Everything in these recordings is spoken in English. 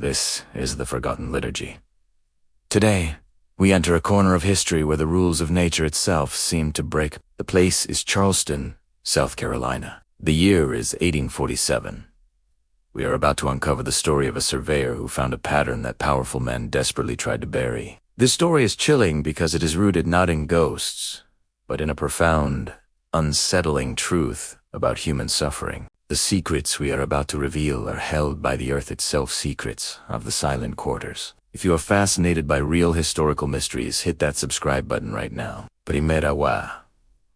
This is the Forgotten Liturgy. Today, we enter a corner of history where the rules of nature itself seem to break. The place is Charleston, South Carolina. The year is 1847. We are about to uncover the story of a surveyor who found a pattern that powerful men desperately tried to bury. This story is chilling because it is rooted not in ghosts, but in a profound, unsettling truth about human suffering. The secrets we are about to reveal are held by the earth itself, secrets of the silent quarters. If you are fascinated by real historical mysteries, hit that subscribe button right now. Primera wa.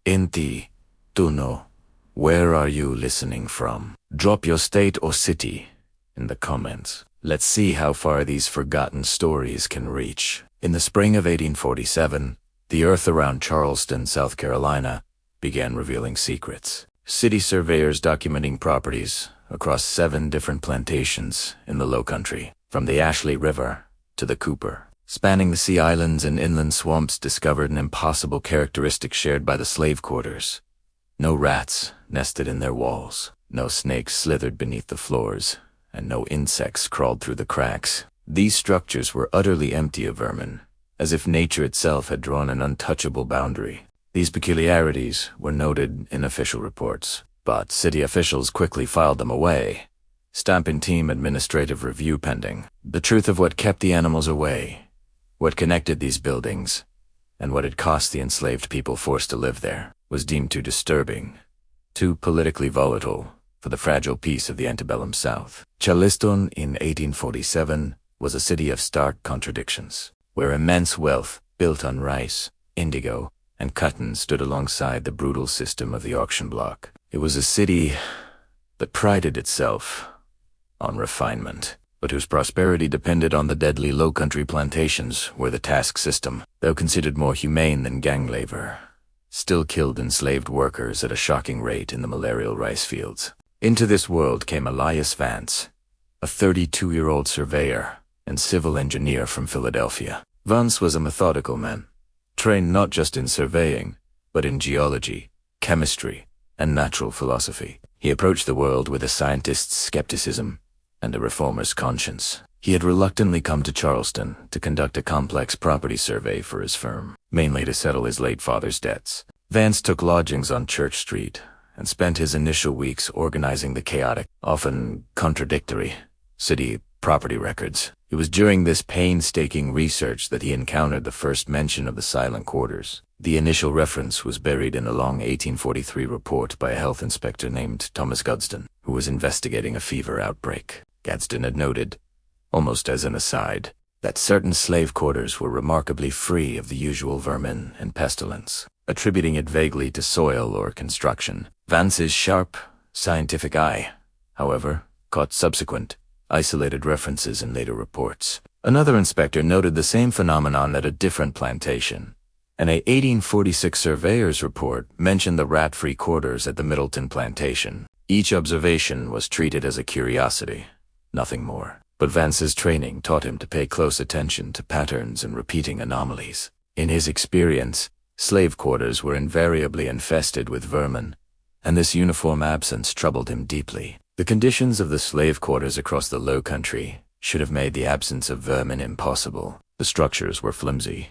Inti, tuno. Where are you listening from? Drop your state or city in the comments. Let's see how far these forgotten stories can reach. In the spring of 1847, the earth around Charleston, South Carolina, began revealing secrets. City surveyors documenting properties across 7 different plantations in the Low Country, from the Ashley River to the Cooper. Spanning the sea islands and inland swamps, discovered an impossible characteristic shared by the slave quarters. No rats nested in their walls, no snakes slithered beneath the floors, and no insects crawled through the cracks. These structures were utterly empty of vermin, as if nature itself had drawn an untouchable boundary. These peculiarities were noted in official reports, but city officials quickly filed them away, stamping team administrative review pending. The truth of what kept the animals away, what connected these buildings, and what it cost the enslaved people forced to live there, was deemed too disturbing, too politically volatile for the fragile peace of the antebellum South. Charleston in 1847 was a city of stark contradictions, where immense wealth built on rice, indigo, and cotton stood alongside the brutal system of the auction block. It was a city that prided itself on refinement, but whose prosperity depended on the deadly low-country plantations where the task system, though considered more humane than gang labor, still killed enslaved workers at a shocking rate in the malarial rice fields. Into this world came Elias Vance, a 32-year-old surveyor and civil engineer from Philadelphia. Vance was a methodical man, trained not just in surveying, but in geology, chemistry, and natural philosophy. He approached the world with a scientist's skepticism and a reformer's conscience. He had reluctantly come to Charleston to conduct a complex property survey for his firm, mainly to settle his late father's debts. Vance took lodgings on Church Street and spent his initial weeks organizing the chaotic, often contradictory, city property records. It was during this painstaking research that he encountered the first mention of the silent quarters. The initial reference was buried in a long 1843 report by a health inspector named Thomas Gadsden, who was investigating a fever outbreak. Gadsden had noted, almost as an aside, that certain slave quarters were remarkably free of the usual vermin and pestilence, attributing it vaguely to soil or construction. Vance's sharp, scientific eye, however, caught subsequent, isolated references in later reports. Another inspector noted the same phenomenon at a different plantation. An 1846 surveyor's report mentioned the rat-free quarters at the Middleton plantation. Each observation was treated as a curiosity, nothing more. But Vance's training taught him to pay close attention to patterns and repeating anomalies. In his experience, slave quarters were invariably infested with vermin, and this uniform absence troubled him deeply. The conditions of the slave quarters across the Low Country should have made the absence of vermin impossible. The structures were flimsy,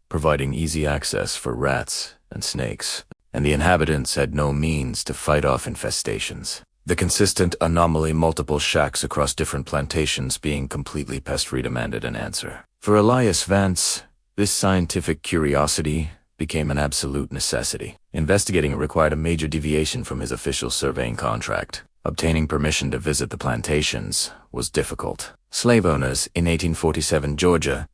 providing easy access for rats and snakes, and the inhabitants had no means to fight off infestations. The consistent anomaly, multiple shacks across different plantations being completely pest-free, demanded an answer. For Elias Vance, this scientific curiosity became an absolute necessity. Investigating it required a major deviation from his official surveying contract. Obtaining permission to visit the plantations was difficult. Slave owners in 1847 Georgia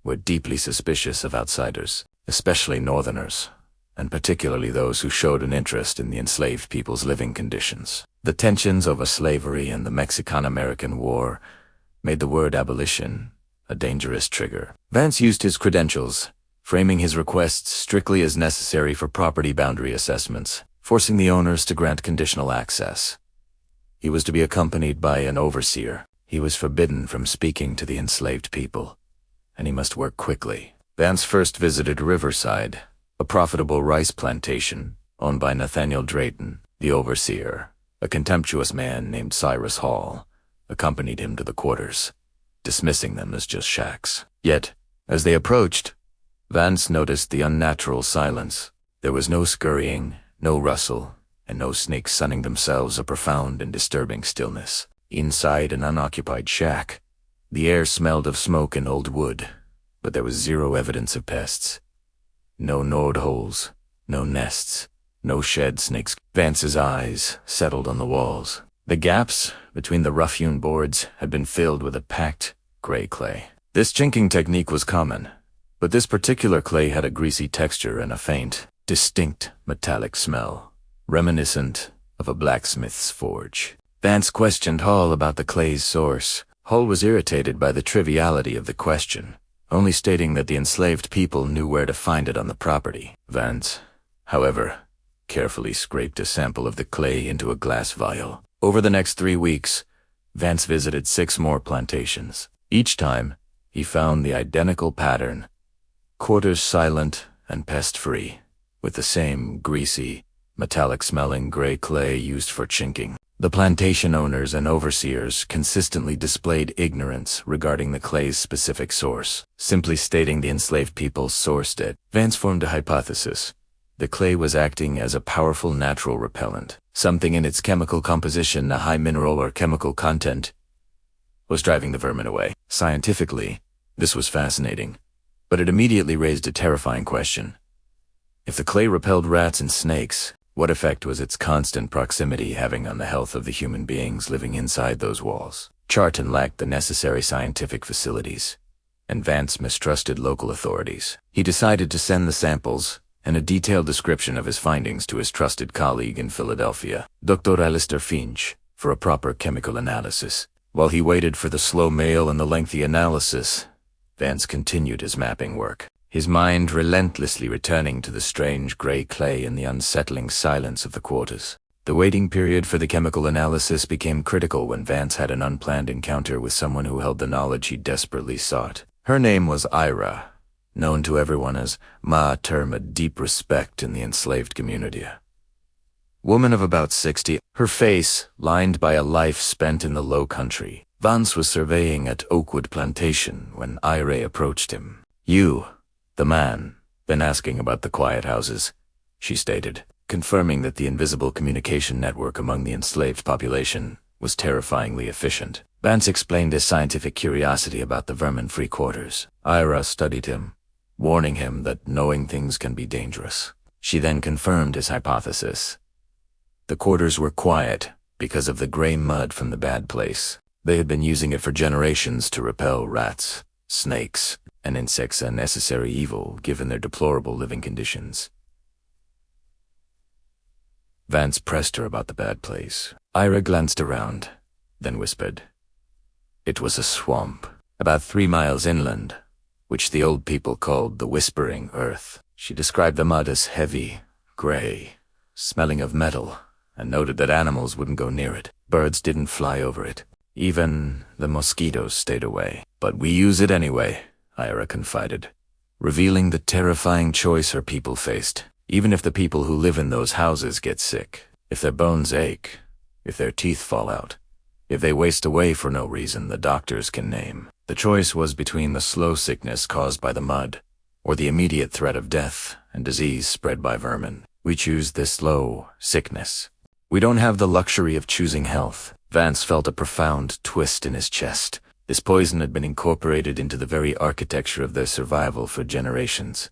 were deeply suspicious of outsiders, especially Northerners, and particularly those who showed an interest in the enslaved people's living conditions. The tensions over slavery and the Mexican-American War made the word abolition a dangerous trigger. Vance used his credentials, framing his requests strictly as necessary for property boundary assessments, forcing the owners to grant conditional access. He was to be accompanied by an overseer. He was forbidden from speaking to the enslaved people, and he must work quickly. Vance first visited Riverside, a profitable rice plantation owned by Nathaniel Drayton. The overseer, a contemptuous man named Cyrus Hall, accompanied him to the quarters. dismissing them as just shacks. Yet, as they approached, Vance noticed the unnatural silence. There was no scurrying, no rustle, and no snakes sunning themselves, a profound and disturbing stillness. Inside an unoccupied shack, the air smelled of smoke and old wood, but there was zero evidence of pests. No gnawed holes, no nests, no shed snakes. Vance's eyes settled on the walls. The gaps between the rough-hewn boards had been filled with a packed, gray clay. This chinking technique was common, but this particular clay had a greasy texture and a faint, distinct metallic smell, reminiscent of a blacksmith's forge. Vance questioned Hall about the clay's source. Hall was irritated by the triviality of the question, only stating that the enslaved people knew where to find it on the property. Vance, however, carefully scraped a sample of the clay into a glass vial. Over the next 3 weeks, Vance visited 6 more plantations. Each time, he found the identical pattern, quarters silent and pest-free, with the same greasy, metallic-smelling gray clay used for chinking. The plantation owners and overseers consistently displayed ignorance regarding the clay's specific source, simply stating the enslaved people sourced it. Vance formed a hypothesis. The clay was acting as a powerful natural repellent. Something in its chemical composition, a high mineral or chemical content, was driving the vermin away. Scientifically, this was fascinating, but it immediately raised a terrifying question. If the clay repelled rats and snakes, what effect was its constant proximity having on the health of the human beings living inside those walls? Charleston lacked the necessary scientific facilities, and Vance mistrusted local authorities. He decided to send the samples and a detailed description of his findings to his trusted colleague in Philadelphia, Dr. Elias Vance, for a proper chemical analysis. While he waited for the slow mail and the lengthy analysis, Vance continued his mapping work, his mind relentlessly returning to the strange gray clay and the unsettling silence of the quarters. The waiting period for the chemical analysis became critical when Vance had an unplanned encounter with someone who held the knowledge he desperately sought. Her name was Ira, known to everyone as Ma, a term of deep respect in the enslaved community. Woman of about 60, her face lined by a life spent in the low country. Vance was surveying at Oakwood Plantation when Ira approached him. "You, the man, been asking about the quiet houses," she stated, confirming that the invisible communication network among the enslaved population was terrifyingly efficient. Vance explained his scientific curiosity about the vermin-free quarters. Ira studied him, warning him that knowing things can be dangerous. She then confirmed his hypothesis. The quarters were quiet because of the gray mud from the bad place. They had been using it for generations to repel rats, snakes, and insects, a necessary evil given their deplorable living conditions. Vance pressed her about the bad place. Ira glanced around, then whispered. It was a swamp, about 3 miles inland, which the old people called the Whispering Earth. She described the mud as heavy, gray, smelling of metal, and noted that animals wouldn't go near it. Birds didn't fly over it. Even the mosquitoes stayed away. "But we use it anyway," Ira confided, revealing the terrifying choice her people faced. Even if the people who live in those houses get sick, if their bones ache, if their teeth fall out, if they waste away for no reason the doctors can name, the choice was between the slow sickness caused by the mud or the immediate threat of death and disease spread by vermin. We choose this slow sickness. We don't have the luxury of choosing health. Vance felt a profound twist in his chest. This poison had been incorporated into the very architecture of their survival for generations,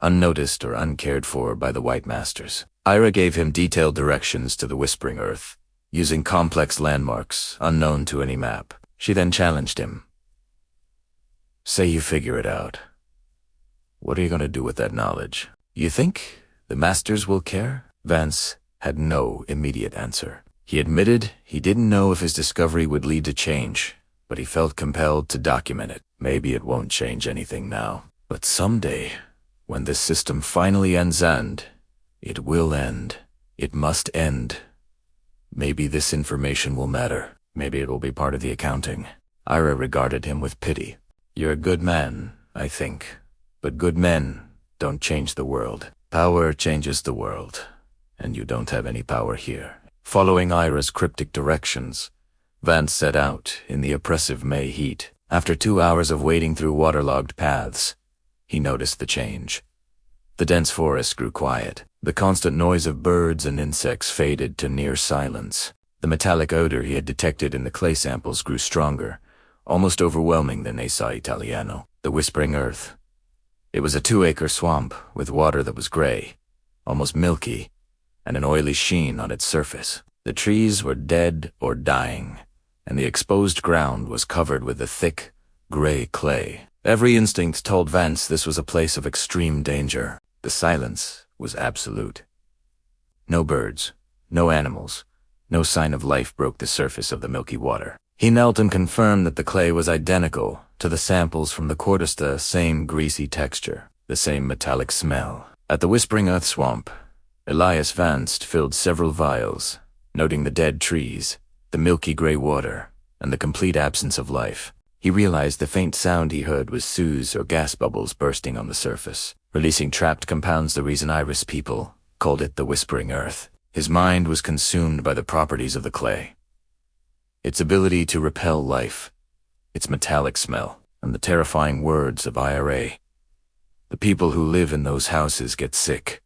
unnoticed or uncared for by the white masters. Ira gave him detailed directions to the Whispering Earth, using complex landmarks unknown to any map. She then challenged him. "Say you figure it out. What are you going to do with that knowledge? You think the masters will care?" Vance had no immediate answer. He admitted he didn't know if his discovery would lead to change, but he felt compelled to document it. Maybe it won't change anything now, but someday, when this system finally ends, and it will end, it must end, maybe this information will matter. Maybe it will be part of the accounting. Ira regarded him with pity. "You're a good man, I think, but good men don't change the world. Power changes the world, and you don't have any power here." Following Ira's cryptic directions, Vance set out in the oppressive May heat. After 2 hours of wading through waterlogged paths, he noticed the change. The dense forest grew quiet. The constant noise of birds and insects faded to near silence. The metallic odor he had detected in the clay samples grew stronger, almost overwhelming the Nesa Italiano, the whispering earth. It was a 2-acre swamp with water that was gray, almost milky, and an oily sheen on its surface. The trees were dead or dying, and the exposed ground was covered with the thick, gray clay. Every instinct told Vance this was a place of extreme danger. The silence was absolute. No birds, no animals, no sign of life broke the surface of the milky water. He knelt and confirmed that the clay was identical to the samples from the quarters, the same greasy texture, the same metallic smell. At the Whispering Earth Swamp, Elias Vance filled several vials, noting the dead trees, the milky gray water, and the complete absence of life. He realized the faint sound he heard was soos or gas bubbles bursting on the surface, releasing trapped compounds. The reason Irish people called it the Whispering Earth. His mind was consumed by the properties of the clay. Its ability to repel life, its metallic smell, and the terrifying words of IRA. The people who live in those houses get sick.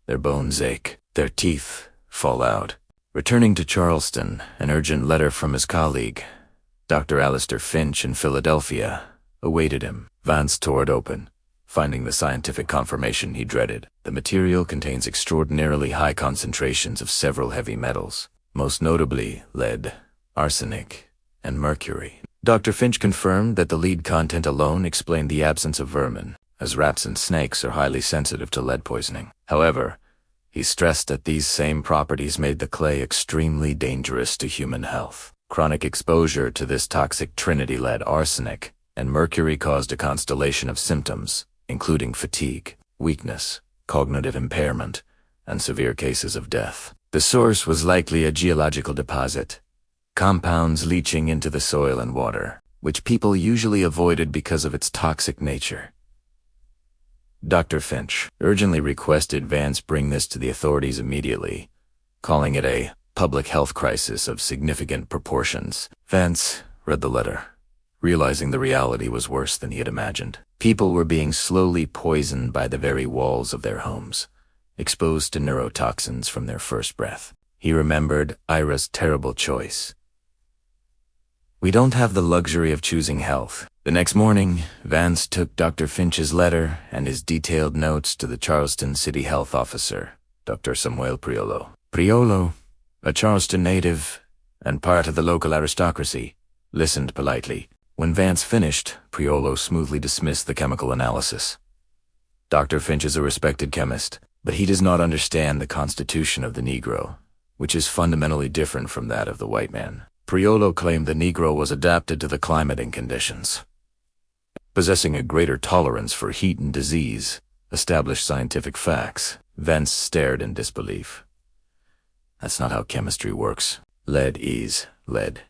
Their bones ache, their teeth fall out. Returning to Charleston, an urgent letter from his colleague, Dr. Alistair Finch in Philadelphia, awaited him. Vance tore it open, finding the scientific confirmation he dreaded. The material contains extraordinarily high concentrations of several heavy metals, most notably lead, arsenic, and mercury. Dr. Finch confirmed that the lead content alone explained the absence of vermin, as rats and snakes are highly sensitive to lead poisoning. However, he stressed that these same properties made the clay extremely dangerous to human health. Chronic exposure to this toxic trinity, lead, arsenic, and mercury, caused a constellation of symptoms, including fatigue, weakness, cognitive impairment, and severe cases of death. The source was likely a geological deposit, compounds leaching into the soil and water, which people usually avoided because of its toxic nature. Dr. Finch urgently requested Vance bring this to the authorities immediately, calling it a public health crisis of significant proportions. Vance read the letter, realizing the reality was worse than he had imagined. People were being slowly poisoned by the very walls of their homes, exposed to neurotoxins from their first breath. He remembered Ira's terrible choice. "We don't have the luxury of choosing health." The next morning, Vance took Dr. Finch's letter and his detailed notes to the Charleston City Health Officer, Dr. Samuel Priolo. Priolo, a Charleston native and part of the local aristocracy, listened politely. When Vance finished, Priolo smoothly dismissed the chemical analysis. Dr. Finch is a respected chemist, but he does not understand the constitution of the Negro, which is fundamentally different from that of the white man. Priolo claimed the Negro was adapted to the climate and conditions, possessing a greater tolerance for heat and disease, established scientific facts. Vance stared in disbelief. That's not how chemistry works. Lead is lead.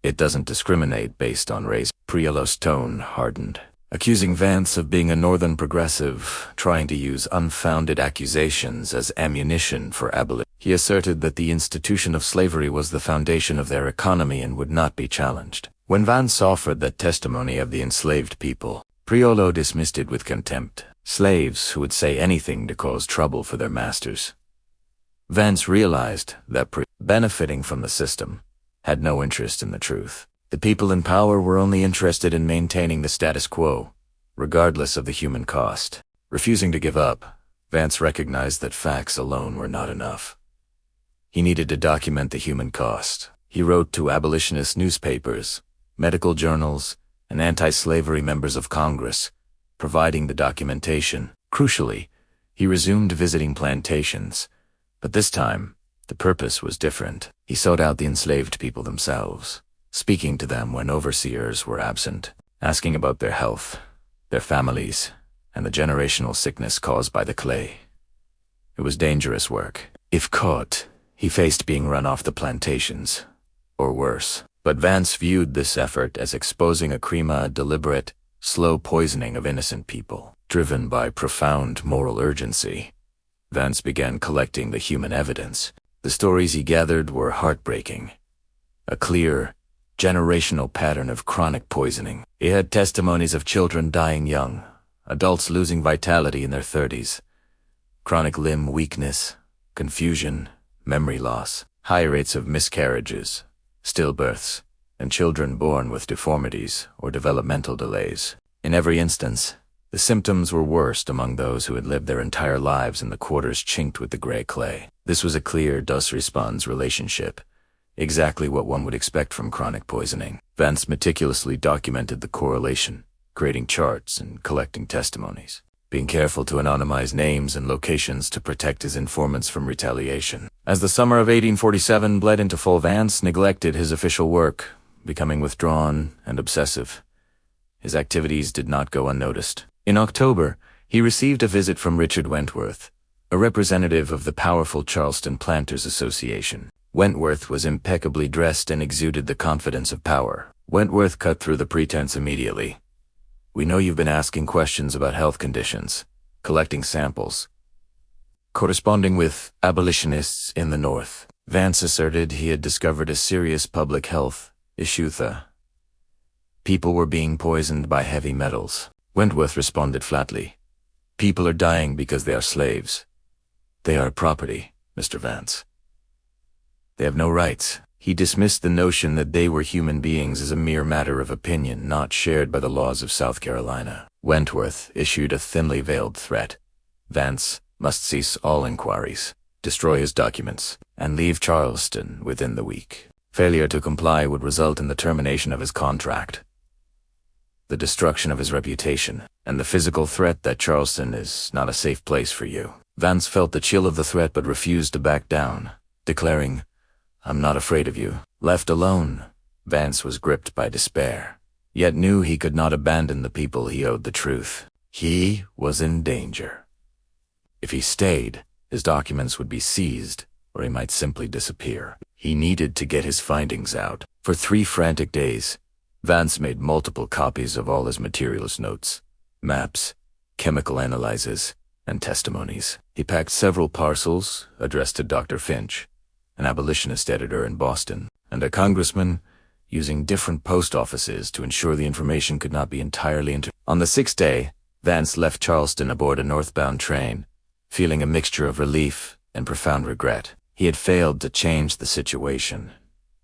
It doesn't discriminate based on race. Priolo's tone hardened, accusing Vance of being a northern progressive, trying to use unfounded accusations as ammunition for abolition. He asserted that the institution of slavery was the foundation of their economy and would not be challenged. When Vance offered that testimony of the enslaved people, Priolo dismissed it with contempt. Slaves who would say anything to cause trouble for their masters. Vance realized that benefiting from the system had no interest in the truth. The people in power were only interested in maintaining the status quo, regardless of the human cost. Refusing to give up, Vance recognized that facts alone were not enough. He needed to document the human cost. He wrote to abolitionist newspapers, medical journals, and anti-slavery members of Congress, providing the documentation. Crucially, he resumed visiting plantations, but this time, the purpose was different. He sought out the enslaved people themselves, speaking to them when overseers were absent, asking about their health, their families, and the generational sickness caused by the clay. It was dangerous work. If caught, he faced being run off the plantations, or worse. But Vance viewed this effort as exposing a deliberate, slow poisoning of innocent people. Driven by profound moral urgency, Vance began collecting the human evidence. The stories he gathered were heartbreaking. A clear, generational pattern of chronic poisoning. He had testimonies of children dying young, adults losing vitality in their 30s, chronic limb weakness, confusion, memory loss, high rates of miscarriages, stillbirths, and children born with deformities or developmental delays. In every instance, the symptoms were worst among those who had lived their entire lives in the quarters chinked with the gray clay. This was a clear dose-response relationship, exactly what one would expect from chronic poisoning. Vance meticulously documented the correlation, creating charts and collecting testimonies, being careful to anonymize names and locations to protect his informants from retaliation. As the summer of 1847 bled into fall, Vance neglected his official work, becoming withdrawn and obsessive. His activities did not go unnoticed. In October, he received a visit from Richard Wentworth, a representative of the powerful Charleston Planters Association. Wentworth was impeccably dressed and exuded the confidence of power. Wentworth cut through the pretense immediately. "We know you've been asking questions about health conditions, collecting samples, corresponding with abolitionists in the North." Vance asserted he had discovered a serious public health issue. People were being poisoned by heavy metals. Wentworth responded flatly, "People are dying because they are slaves. They are property, Mr. Vance. They have no rights." He dismissed the notion that they were human beings as a mere matter of opinion not shared by the laws of South Carolina. Wentworth issued a thinly veiled threat. Vance must cease all inquiries, destroy his documents, and leave Charleston within the week. Failure to comply would result in the termination of his contract, the destruction of his reputation, and the physical threat that Charleston is not a safe place for you. Vance felt the chill of the threat but refused to back down, declaring, "I'm not afraid of you." Left alone, Vance was gripped by despair, yet knew he could not abandon the people he owed the truth. He was in danger. If he stayed, his documents would be seized, or he might simply disappear. He needed to get his findings out. For 3 frantic days, Vance made multiple copies of all his materialist notes, maps, chemical analyses, and testimonies. He packed several parcels addressed to Dr. Finch, an abolitionist editor in Boston, and a congressman, using different post offices to ensure the information could not be entirely On the 6th day, Vance left Charleston aboard a northbound train, feeling a mixture of relief and profound regret. He had failed to change the situation,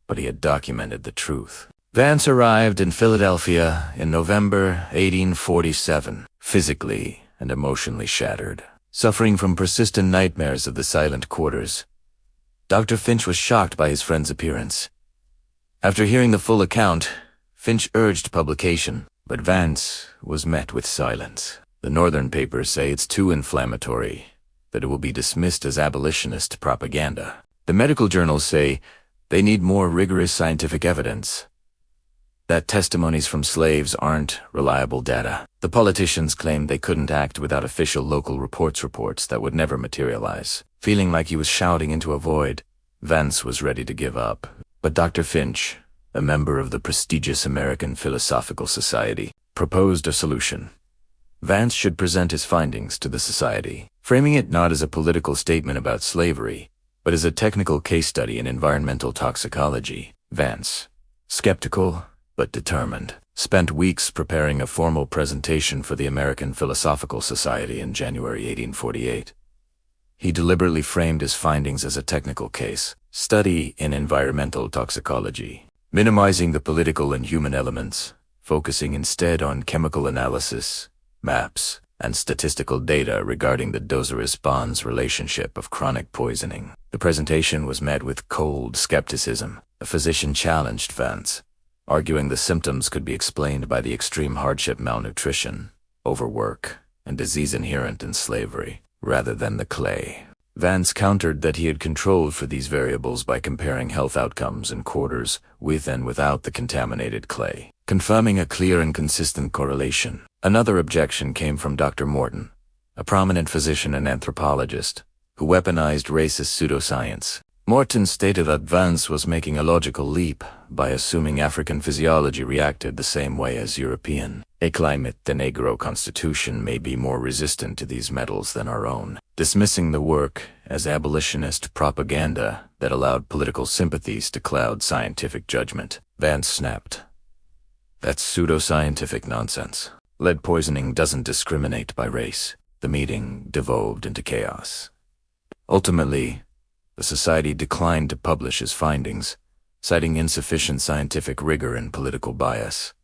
but he had documented the truth. Vance arrived in Philadelphia in November 1847, physically and emotionally shattered. Suffering from persistent nightmares of the silent quarters, Dr. Finch was shocked by his friend's appearance. After hearing the full account, Finch urged publication, but Vance was met with silence. The northern papers say it's too inflammatory, that it will be dismissed as abolitionist propaganda. The medical journals say they need more rigorous scientific evidence, that testimonies from slaves aren't reliable data. The politicians claimed they couldn't act without official local reports that would never materialize. Feeling like he was shouting into a void, Vance was ready to give up. But Dr. Finch, a member of the prestigious American Philosophical Society, proposed a solution. Vance should present his findings to the society, framing it not as a political statement about slavery, but as a technical case study in environmental toxicology. Vance, skeptical but determined, spent weeks preparing a formal presentation for the American Philosophical Society in January 1848. He deliberately framed his findings as a technical case study in environmental toxicology, minimizing the political and human elements, focusing instead on chemical analysis, maps, and statistical data regarding the dose-response relationship of chronic poisoning. The presentation was met with cold skepticism. A physician challenged Vance, arguing the symptoms could be explained by the extreme hardship, malnutrition, overwork, and disease inherent in slavery, rather than the clay. Vance countered that he had controlled for these variables by comparing health outcomes in quarters with and without the contaminated clay, confirming a clear and consistent correlation. Another objection came from Dr. Morton, a prominent physician and anthropologist, who weaponized racist pseudoscience. Morton stated that Vance was making a logical leap by assuming African physiology reacted the same way as European. A climate, the Negro constitution, may be more resistant to these metals than our own. Dismissing the work as abolitionist propaganda that allowed political sympathies to cloud scientific judgment. Vance snapped. That's pseudoscientific nonsense. Lead poisoning doesn't discriminate by race. The meeting devolved into chaos. Ultimately, the society declined to publish his findings, citing insufficient scientific rigor and political bias.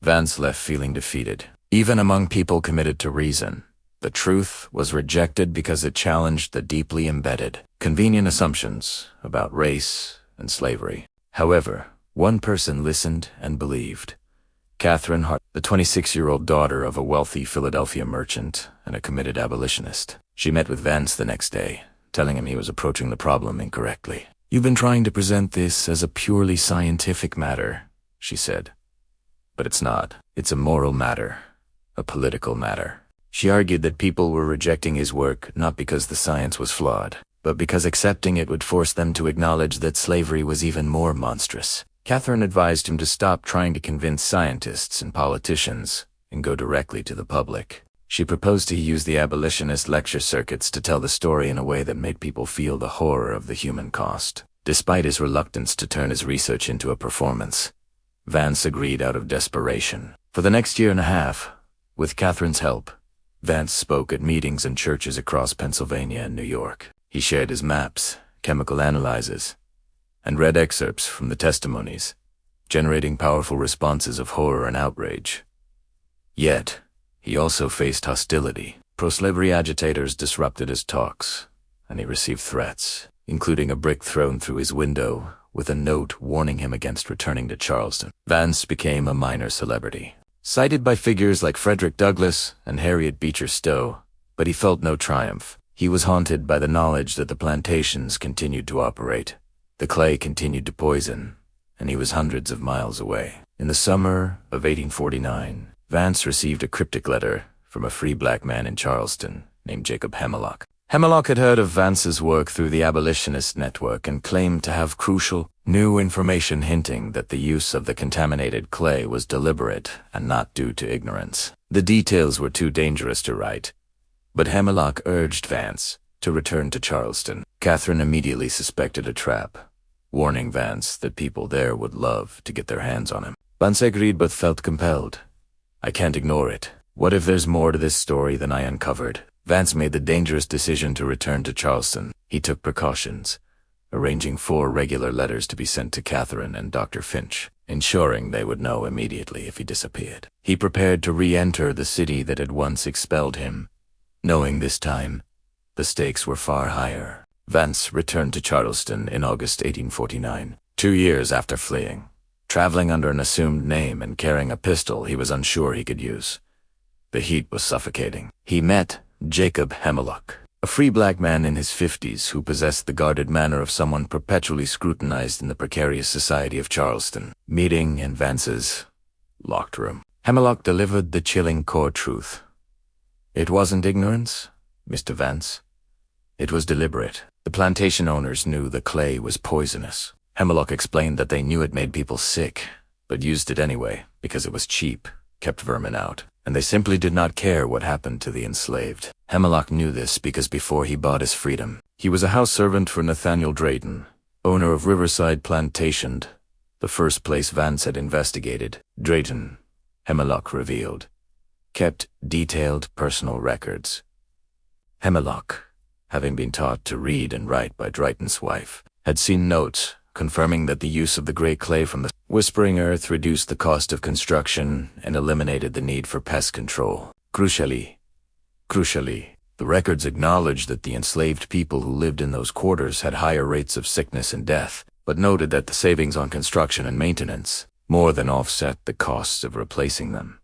Vance left feeling defeated. Even among people committed to reason, the truth was rejected because it challenged the deeply embedded, convenient assumptions about race and slavery. However, one person listened and believed. Catherine Hart, the 26-year-old daughter of a wealthy Philadelphia merchant and a committed abolitionist. She met with Vance the next day, telling him he was approaching the problem incorrectly. "You've been trying to present this as a purely scientific matter," she said. "But it's not. It's a moral matter, a political matter." She argued that people were rejecting his work not because the science was flawed, but because accepting it would force them to acknowledge that slavery was even more monstrous. Catherine advised him to stop trying to convince scientists and politicians and go directly to the public. She proposed he use the abolitionist lecture circuits to tell the story in a way that made people feel the horror of the human cost. Despite his reluctance to turn his research into a performance, Vance agreed out of desperation. For the next year and a half, with Catherine's help, Vance spoke at meetings and churches across Pennsylvania and New York. He shared his maps, chemical analyses, and read excerpts from the testimonies, generating powerful responses of horror and outrage. Yet, he also faced hostility. Pro-slavery agitators disrupted his talks, and he received threats, including a brick thrown through his window with a note warning him against returning to Charleston. Vance became a minor celebrity, cited by figures like Frederick Douglass and Harriet Beecher Stowe, but he felt no triumph. He was haunted by the knowledge that the plantations continued to operate. The clay continued to poison, and he was hundreds of miles away. In the summer of 1849, Vance received a cryptic letter from a free black man in Charleston named Jacob Hemlock. Hemlock had heard of Vance's work through the abolitionist network and claimed to have crucial, new information hinting that the use of the contaminated clay was deliberate and not due to ignorance. The details were too dangerous to write, but Hemlock urged Vance to return to Charleston. Catherine immediately suspected a trap, warning Vance that people there would love to get their hands on him. Vance agreed but felt compelled. "I can't ignore it. What if there's more to this story than I uncovered?" Vance made the dangerous decision to return to Charleston. He took precautions, arranging 4 regular letters to be sent to Catherine and Dr. Finch, ensuring they would know immediately if he disappeared. He prepared to re-enter the city that had once expelled him, knowing this time the stakes were far higher. Vance returned to Charleston in August 1849, 2 years after fleeing, traveling under an assumed name and carrying a pistol he was unsure he could use. The heat was suffocating. He met Jacob Hemlock, a free black man in his 50s who possessed the guarded manner of someone perpetually scrutinized in the precarious society of Charleston. Meeting in Vance's locked room, Hemlock delivered the chilling core truth. "It wasn't ignorance, Mr. Vance. It was deliberate. The plantation owners knew the clay was poisonous." Hemlock explained that they knew it made people sick, but used it anyway because it was cheap, kept vermin out, and they simply did not care what happened to the enslaved. Hemlock knew this because before he bought his freedom, he was a house servant for Nathaniel Drayton, owner of Riverside Plantation, the first place Vance had investigated. Drayton, Hemlock revealed, kept detailed personal records. Hemlock, having been taught to read and write by Drayton's wife, had seen notes confirming that the use of the gray clay from the Whispering Earth reduced the cost of construction and eliminated the need for pest control. Crucially, the records acknowledged that the enslaved people who lived in those quarters had higher rates of sickness and death, but noted that the savings on construction and maintenance more than offset the costs of replacing them.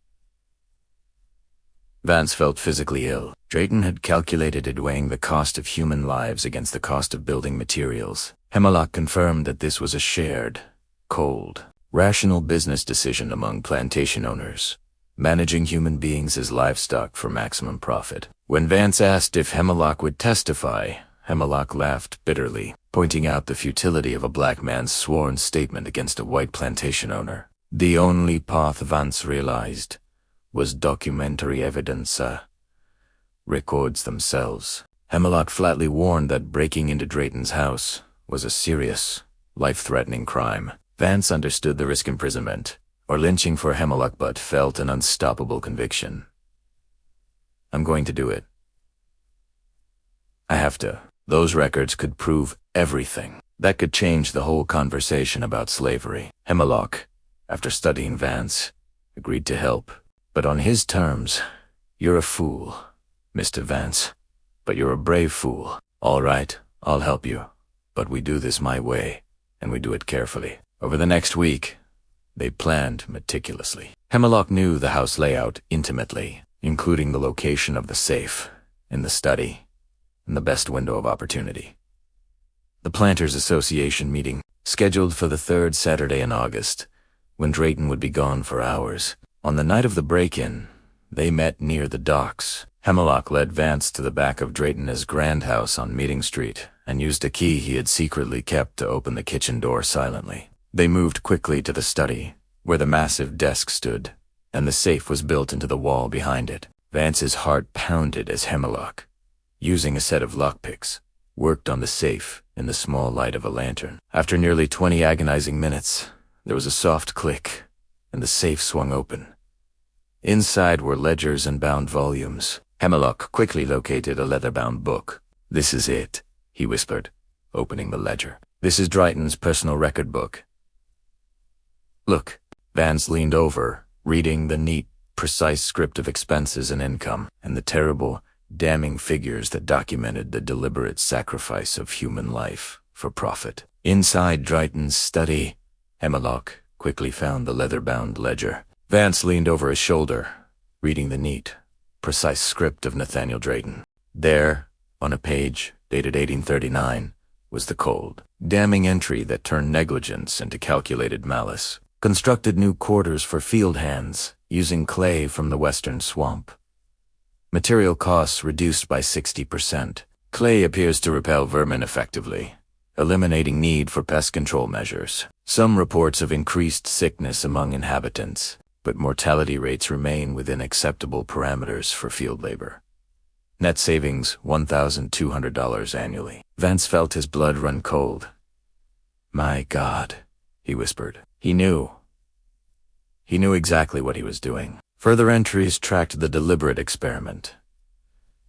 Vance felt physically ill. Drayton had calculated it, weighing the cost of human lives against the cost of building materials. Hemlock confirmed that this was a shared, cold, rational business decision among plantation owners, managing human beings as livestock for maximum profit. When Vance asked if Hemlock would testify, Hemlock laughed bitterly, pointing out the futility of a black man's sworn statement against a white plantation owner. The only path, Vance realized, was documentary evidence, records themselves. Hemlock flatly warned that breaking into Drayton's house was a serious, life-threatening crime. Vance understood the risk imprisonment, or lynching for Hemlock, but felt an unstoppable conviction. I'm going to do it. I have to. Those records could prove everything. That could change the whole conversation about slavery. Hemlock, after studying Vance, agreed to help. But on his terms. You're a fool, Mr. Vance. But you're a brave fool. All right, I'll help you. But we do this my way, and we do it carefully. Over the next week, they planned meticulously. Hemlock knew the house layout intimately, including the location of the safe, in the study, and the best window of opportunity. The Planters Association meeting, scheduled for the third Saturday in August, when Drayton would be gone for hours. On the night of the break-in, they met near the docks. Hemlock led Vance to the back of Drayton's grand house on Meeting Street and used a key he had secretly kept to open the kitchen door silently. They moved quickly to the study, where the massive desk stood, and the safe was built into the wall behind it. Vance's heart pounded as Hemlock, using a set of lockpicks, worked on the safe in the small light of a lantern. After nearly 20 agonizing minutes, there was a soft click, and the safe swung open. Inside were ledgers and bound volumes. Hemlock quickly located a leather-bound book. "This is it," he whispered, opening the ledger. "This is Drayton's personal record book. Look." Vance leaned over, reading the neat, precise script of expenses and income, and the terrible, damning figures that documented the deliberate sacrifice of human life for profit. Inside Drayton's study, Hemlock quickly found the leather-bound ledger. Vance leaned over his shoulder, reading the neat, precise script of Nathaniel Drayton. There, on a page dated 1839, was the cold, damning entry that turned negligence into calculated malice. Constructed new quarters for field hands, using clay from the western swamp. Material costs reduced by 60%. Clay appears to repel vermin effectively, eliminating need for pest control measures. Some reports of increased sickness among inhabitants, but mortality rates remain within acceptable parameters for field labor. Net savings $1,200 annually. Vance felt his blood run cold. "My God," he whispered. He knew. He knew exactly what he was doing. Further entries tracked the deliberate experiment.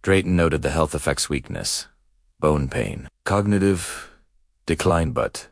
Drayton noted the health effects: weakness, bone pain, cognitive decline, but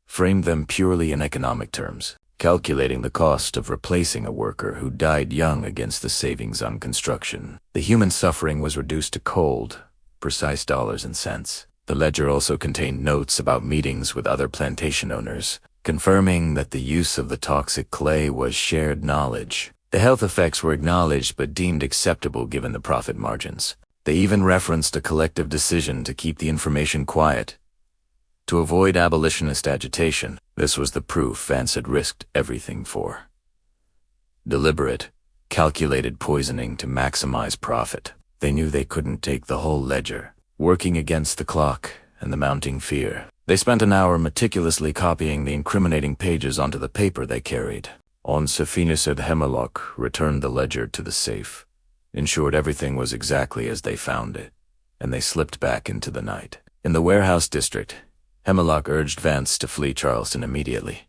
framed them purely in economic terms, calculating the cost of replacing a worker who died young against the savings on construction. The human suffering was reduced to cold, precise dollars and cents. The ledger also contained notes about meetings with other plantation owners, confirming that the use of the toxic clay was shared knowledge. The health effects were acknowledged but deemed acceptable given the profit margins. They even referenced a collective decision to keep the information quiet, to avoid abolitionist agitation. This was the proof Vance had risked everything for. Deliberate, calculated poisoning to maximize profit. They knew they couldn't take the whole ledger, working against the clock and the mounting fear. They spent an hour meticulously copying the incriminating pages onto the paper they carried. On Safina said Hemlock returned the ledger to the safe, ensured everything was exactly as they found it, and they slipped back into the night. In the warehouse district, Hemlock urged Vance to flee Charleston immediately.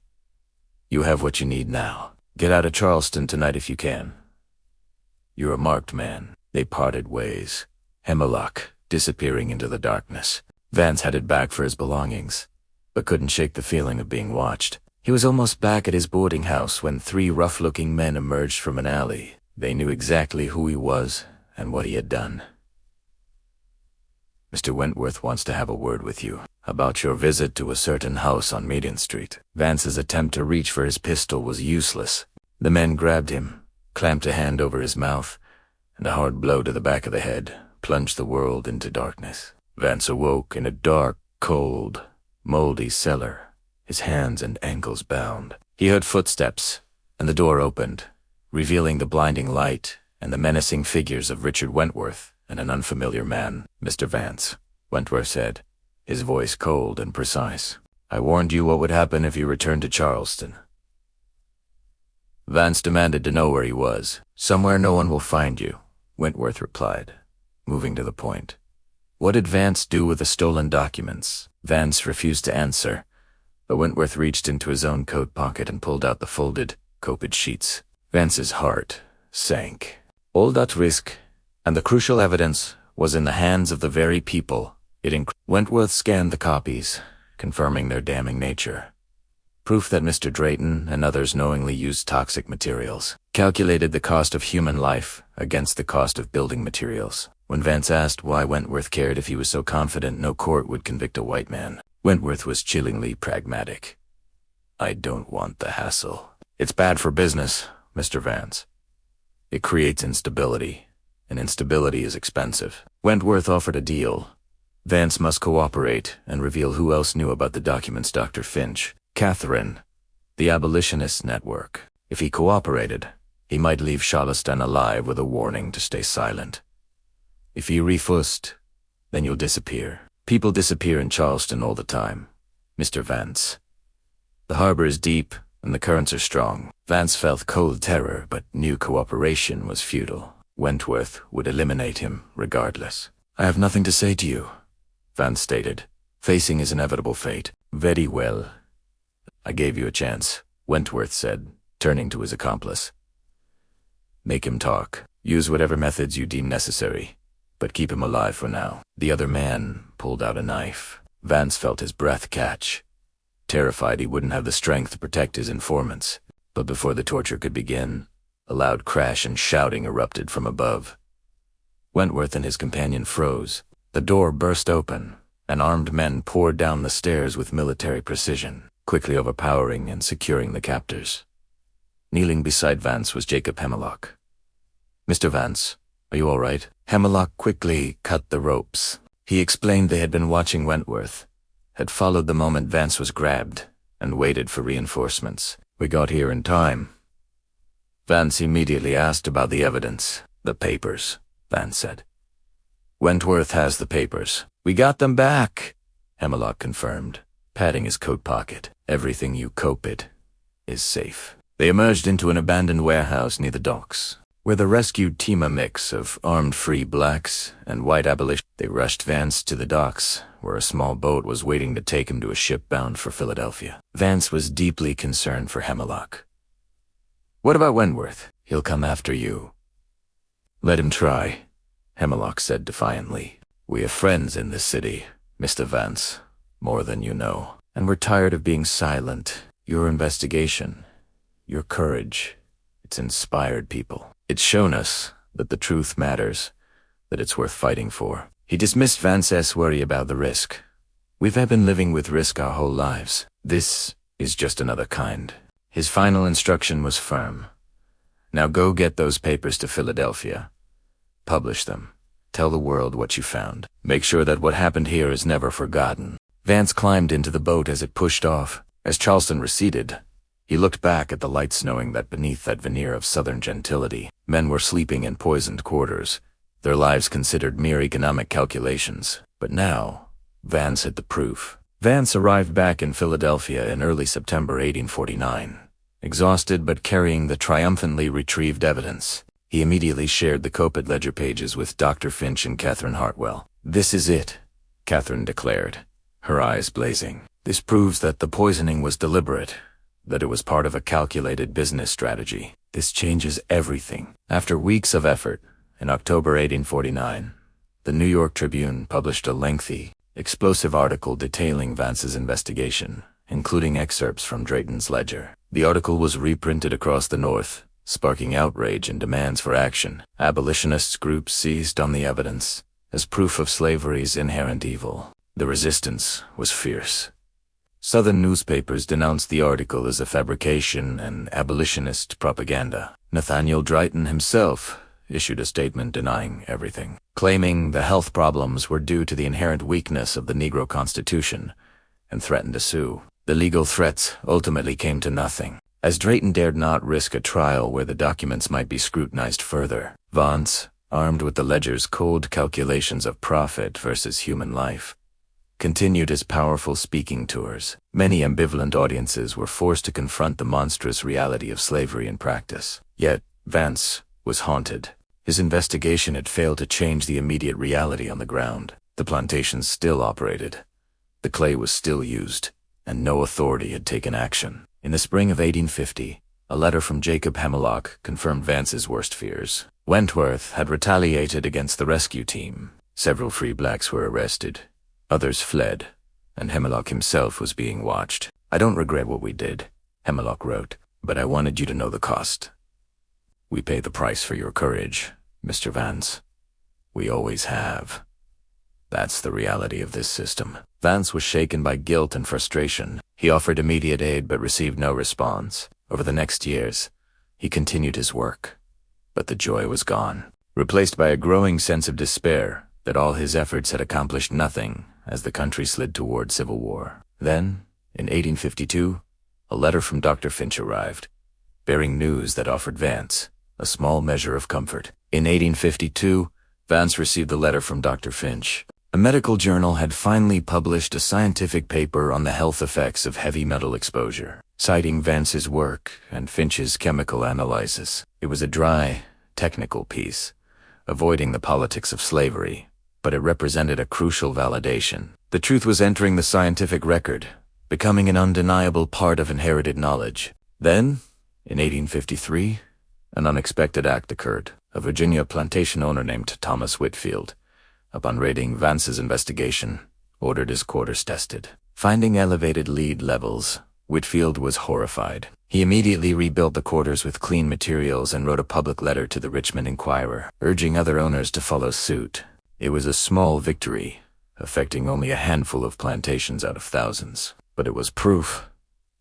"You have what you need now. Get out of Charleston tonight if you can. You're a marked man." They parted ways, Hemlock disappearing into the darkness. Vance headed back for his belongings, but couldn't shake the feeling of being watched. He was almost back at his boarding house when 3 rough-looking men emerged from an alley. They knew exactly who he was and what he had done. "Mr. Wentworth wants to have a word with you about your visit to a certain house on Meeting Street." Vance's attempt to reach for his pistol was useless. The men grabbed him, clamped a hand over his mouth, and a hard blow to the back of the head plunged the world into darkness. Vance awoke in a dark, cold, moldy cellar, his hands and ankles bound. He heard footsteps, and the door opened, revealing the blinding light and the menacing figures of Richard Wentworth and an unfamiliar man. "Mr. Vance," Wentworth said, his voice cold and precise. "I warned you what would happen if you returned to Charleston." Vance demanded to know where he was. "Somewhere no one will find you," Wentworth replied, moving to the point. What did Vance do with the stolen documents? Vance refused to answer, but Wentworth reached into his own coat pocket and pulled out the folded, copied sheets. Vance's heart sank. All that risk, and the crucial evidence, was in the hands of the very people Wentworth scanned the copies, confirming their damning nature. Proof that Mr. Drayton and others knowingly used toxic materials. Calculated the cost of human life against the cost of building materials. When Vance asked why Wentworth cared if he was so confident no court would convict a white man, Wentworth was chillingly pragmatic. I don't want the hassle. It's bad for business, Mr. Vance. It creates instability, and instability is expensive. Wentworth offered a deal. Vance must cooperate and reveal who else knew about the documents. Dr. Finch, Catherine, the abolitionist network. If he cooperated, he might leave Charleston alive with a warning to stay silent. If he refused, then you'll disappear. People disappear in Charleston all the time, Mr. Vance. The harbor is deep, and the currents are strong. Vance felt cold terror, but knew cooperation was futile. Wentworth would eliminate him regardless. I have nothing to say to you, Vance stated, facing his inevitable fate. Very well. I gave you a chance, Wentworth said, turning to his accomplice. Make him talk. Use whatever methods you deem necessary, but keep him alive for now. The other man pulled out a knife. Vance felt his breath catch, terrified he wouldn't have the strength to protect his informants. But before the torture could begin, a loud crash and shouting erupted from above. Wentworth and his companion froze. The door burst open, and armed men poured down the stairs with military precision, quickly overpowering and securing the captors. Kneeling beside Vance was Jacob Hemlock. Mr. Vance, are you all right? Hemlock quickly cut the ropes. He explained they had been watching Wentworth, had followed the moment Vance was grabbed, and waited for reinforcements. We got here in time. Vance immediately asked about the evidence. The papers, Vance said. Wentworth has the papers. We got them back, Hemlock confirmed, patting his coat pocket. Everything you copied is safe. They emerged into an abandoned warehouse near the docks, where the rescued team a mix of armed free blacks and white abolitionists. They rushed Vance to the docks, where a small boat was waiting to take him to a ship bound for Philadelphia. Vance was deeply concerned for Hemlock. What about Wentworth? He'll come after you. Let him try, Hemlock said defiantly. We have friends in this city, Mr. Vance, more than you know. And we're tired of being silent. Your investigation, your courage, it's inspired people. It's shown us that the truth matters, that it's worth fighting for. He dismissed Vance's worry about the risk. We've been living with risk our whole lives. This is just another kind. His final instruction was firm. Now go get those papers to Philadelphia. Publish them. Tell the world what you found. Make sure that what happened here is never forgotten. Vance climbed into the boat as it pushed off. As Charleston receded, he looked back at the lights, knowing that beneath that veneer of southern gentility, men were sleeping in poisoned quarters, their lives considered mere economic calculations. But now, Vance had the proof. Vance arrived back in Philadelphia in early September 1849. Exhausted but carrying the triumphantly retrieved evidence, he immediately shared the copied ledger pages with Dr. Finch and Catherine Hartwell. This is it, Catherine declared, her eyes blazing. This proves that the poisoning was deliberate, that it was part of a calculated business strategy. This changes everything. After weeks of effort, in October 1849, the New York Tribune published a lengthy, explosive article detailing Vance's investigation, including excerpts from Drayton's ledger. The article was reprinted across the North, sparking outrage and demands for action. Abolitionist groups seized on the evidence as proof of slavery's inherent evil. The resistance was fierce. Southern newspapers denounced the article as a fabrication and abolitionist propaganda. Nathaniel Drayton himself issued a statement denying everything, claiming the health problems were due to the inherent weakness of the Negro Constitution, and threatened to sue. The legal threats ultimately came to nothing, as Drayton dared not risk a trial where the documents might be scrutinized further. Vance, armed with the ledger's cold calculations of profit versus human life, continued his powerful speaking tours. Many ambivalent audiences were forced to confront the monstrous reality of slavery in practice. Yet, Vance was haunted. His investigation had failed to change the immediate reality on the ground. The plantations still operated. The clay was still used, and no authority had taken action. In the spring of 1850, a letter from Jacob Hemlock confirmed Vance's worst fears. Wentworth had retaliated against the rescue team. Several free blacks were arrested. Others fled, and Hemlock himself was being watched. "I don't regret what we did," Hemlock wrote, "but I wanted you to know the cost. We pay the price for your courage, Mr. Vance. We always have. That's the reality of this system." Vance was shaken by guilt and frustration. He offered immediate aid but received no response. Over the next years, he continued his work, but the joy was gone, replaced by a growing sense of despair that all his efforts had accomplished nothing as the country slid toward civil war. Then, in 1852, a letter from Dr. Finch arrived, bearing news that offered Vance a small measure of comfort. In 1852, Vance received a letter from Dr. Finch. A medical journal had finally published a scientific paper on the health effects of heavy metal exposure, citing Vance's work and Finch's chemical analysis. It was a dry, technical piece, avoiding the politics of slavery, but it represented a crucial validation. The truth was entering the scientific record, becoming an undeniable part of inherited knowledge. Then, in 1853, an unexpected act occurred. A Virginia plantation owner named Thomas Whitfield, upon raiding Vance's investigation, ordered his quarters tested. Finding elevated lead levels, Whitfield was horrified. He immediately rebuilt the quarters with clean materials and wrote a public letter to the Richmond Enquirer, urging other owners to follow suit. It was a small victory, affecting only a handful of plantations out of thousands. But it was proof.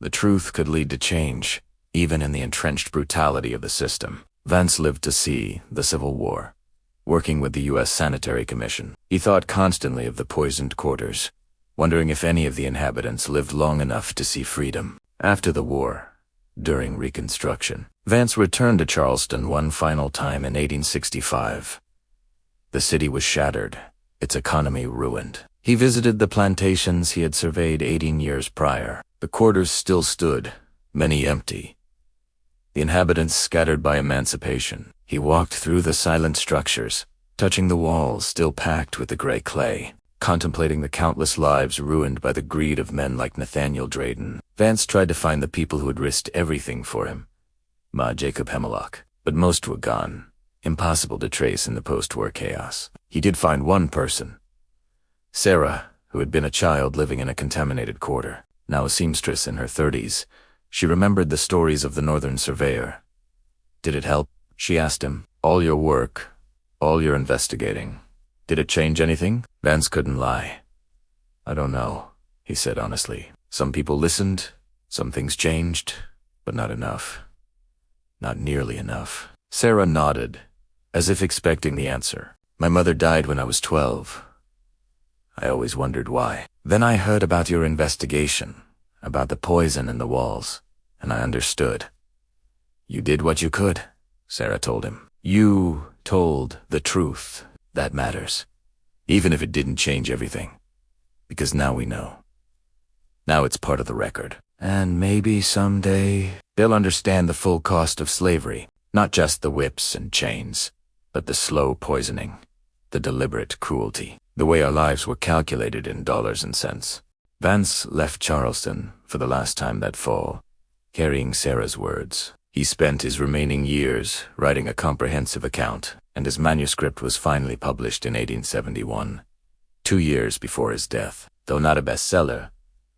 The truth could lead to change, even in the entrenched brutality of the system. Vance lived to see the Civil War, working with the U.S. Sanitary Commission. He thought constantly of the poisoned quarters, wondering if any of the inhabitants lived long enough to see freedom. After the war, during Reconstruction, Vance returned to Charleston one final time in 1865. The city was shattered, its economy ruined. He visited the plantations he had surveyed 18 years prior. The quarters still stood, many empty, the inhabitants scattered by emancipation. He walked through the silent structures, touching the walls still packed with the gray clay, contemplating the countless lives ruined by the greed of men like Nathaniel Drayton. Vance tried to find the people who had risked everything for him, Jacob Hemlock, but most were gone, impossible to trace in the post-war chaos. He did find one person, Sarah, who had been a child living in a contaminated quarter. Now a seamstress in her 30s, she remembered the stories of the Northern surveyor. "Did it help?" she asked him. "All your work, all your investigating. Did it change anything?" Vance couldn't lie. "I don't know," he said honestly. "Some people listened, some things changed, but not enough. Not nearly enough." Sarah nodded, as if expecting the answer. "My mother died when I was 12. I always wondered why. Then I heard about your investigation, about the poison in the walls, and I understood." "You did what you could," Sarah told him. "You told the truth. That matters, even if it didn't change everything. Because now we know. Now it's part of the record. And maybe someday they'll understand the full cost of slavery. Not just the whips and chains, but the slow poisoning, the deliberate cruelty, the way our lives were calculated in dollars and cents." Vance left Charleston for the last time that fall, carrying Sarah's words. He spent his remaining years writing a comprehensive account, and his manuscript was finally published in 1871, 2 years before his death. Though not a bestseller,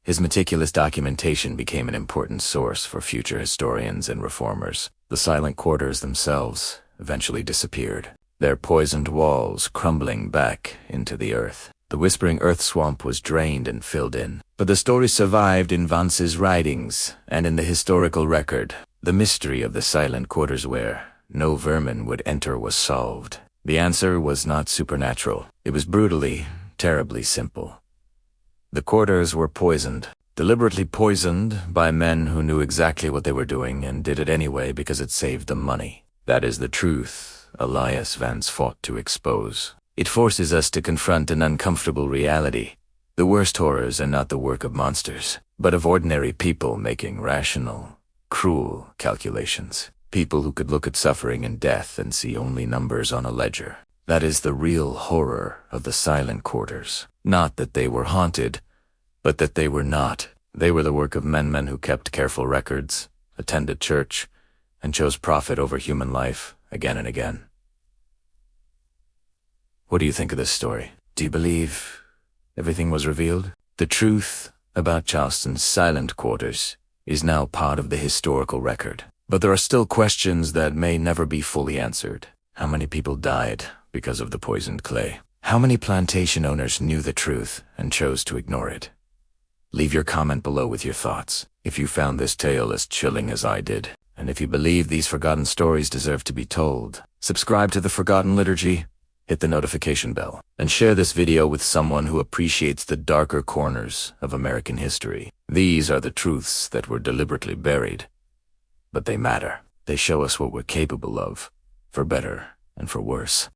his meticulous documentation became an important source for future historians and reformers. The silent quarters themselves eventually disappeared, their poisoned walls crumbling back into the earth. The whispering earth swamp was drained and filled in. But the story survived in Vance's writings and in the historical record. The mystery of the silent quarters where no vermin would enter was solved. The answer was not supernatural. It was brutally, terribly simple. The quarters were poisoned, deliberately poisoned by men who knew exactly what they were doing and did it anyway because it saved them money. That is the truth Elias Vance fought to expose. It forces us to confront an uncomfortable reality. The worst horrors are not the work of monsters, but of ordinary people making rational, cruel calculations. People who could look at suffering and death and see only numbers on a ledger. That is the real horror of the silent quarters. Not that they were haunted, but that they were not. They were the work of men who kept careful records, attended church, and chose profit over human life again and again. What do you think of this story? Do you believe everything was revealed? The truth about Charleston's silent quarters is now part of the historical record. But there are still questions that may never be fully answered. How many people died because of the poisoned clay? How many plantation owners knew the truth and chose to ignore it? Leave your comment below with your thoughts. If you found this tale as chilling as I did, and if you believe these forgotten stories deserve to be told, subscribe to the Forgotten Liturgy, hit the notification bell, and share this video with someone who appreciates the darker corners of American history. These are the truths that were deliberately buried, but they matter. They show us what we're capable of, for better and for worse.